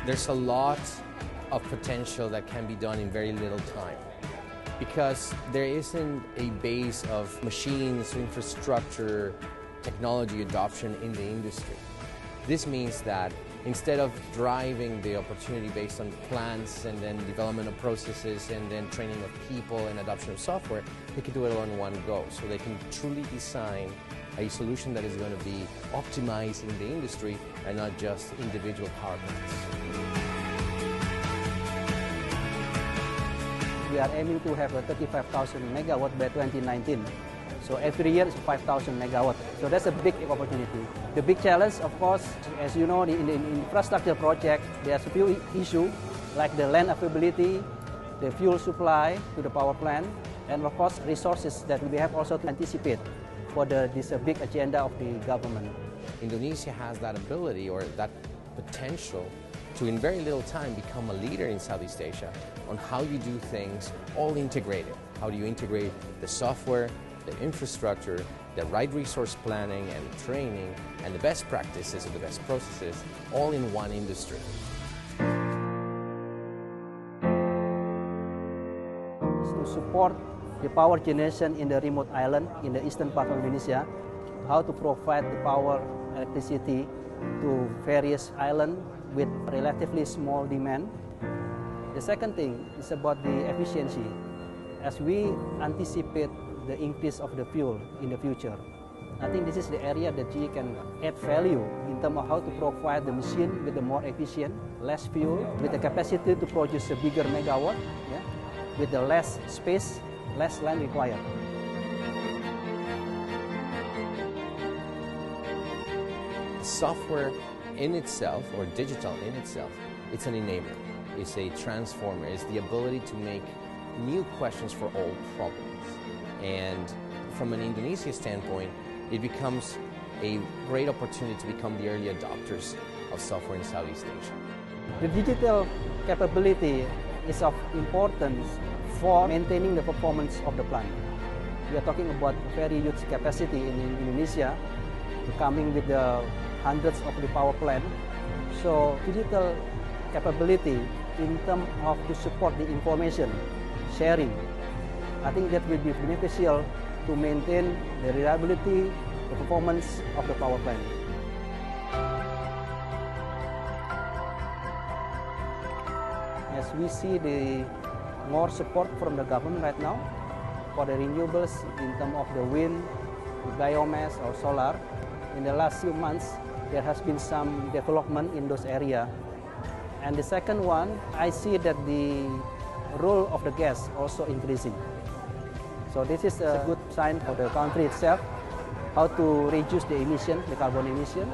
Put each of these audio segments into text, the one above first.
There's a lot of potential that can be done in very little time because there isn't a base of machines, infrastructure, technology adoption in the industry. This means that instead of driving the opportunity based on plans and then development of processes and then training of people and adoption of software, they can do it all in one go. So they can truly design a solution that is going to be optimized in the industry and not just individual power plants. We are aiming to have a 35,000 megawatt by 2019. So every year is 5,000 megawatt. So that's a big opportunity. The big challenge, of course, as you know, in the infrastructure project, there's a few issues like the land availability, the fuel supply to the power plant, and of course resources that we have also to anticipate for this big agenda of the government. Indonesia has that ability or that potential to in very little time become a leader in Southeast Asia on how you do things all integrated. How do you integrate the software, the infrastructure, the right resource planning and training, and the best practices and the best processes all in one industry. To support the power generation in the remote island in the eastern part of Indonesia, how to provide the power electricity to various islands with relatively small demand. The second thing is about the efficiency. As we anticipate the increase of the fuel in the future, I think this is the area that GE can add value in terms of how to provide the machine with the more efficient, less fuel, with the capacity to produce a bigger megawatt, with the less space, less land required. Software in itself, or digital in itself, it's an enabler, it's a transformer, it's the ability to make new questions for old problems. And from an Indonesia standpoint, it becomes a great opportunity to become the early adopters of software in Southeast Asia. The digital capability is of importance for maintaining the performance of the plant. We are talking about very huge capacity in Indonesia, coming with the hundreds of the power plant. So digital capability in terms of to support the information sharing, I think that will be beneficial to maintain the reliability, the performance of the power plant. As we see the more support from the government right now for the renewables in terms of the wind, the biomass or solar, in the last few months there has been some development in those areas. And the second one, I see that the role of the gas also increasing. So this is a good sign for the country itself, how to reduce the emission, the carbon emission,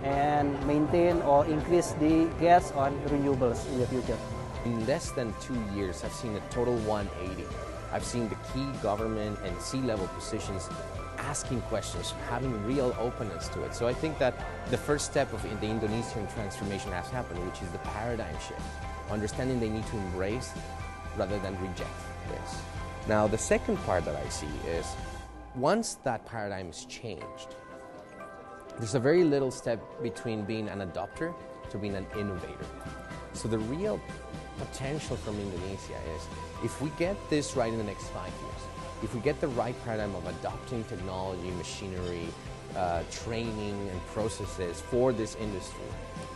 and maintain or increase the gas on renewables in the future. In less than 2 years, I've seen a total 180. I've seen the key government and C-level positions asking questions, having real openness to it. So I think that the first step of the Indonesian transformation has happened, which is the paradigm shift, understanding they need to embrace rather than reject this. Now, the second part that I see is once that paradigm is changed, there's a very little step between being an adopter to being an innovator. So the real potential from Indonesia is if we get this right in the next 5 years, if we get the right paradigm of adopting technology, machinery, training and processes for this industry,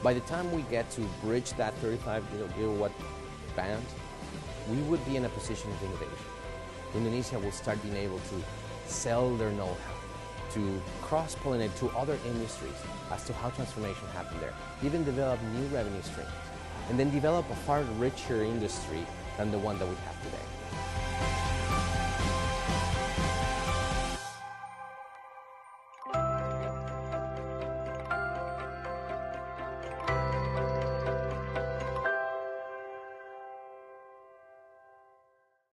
by the time we get to bridge that 35 gigawatt band, we would be in a position of innovation. Indonesia will start being able to sell their know-how, to cross-pollinate to other industries as to how transformation happened there, even develop new revenue streams, and then develop a far richer industry than the one that we have today.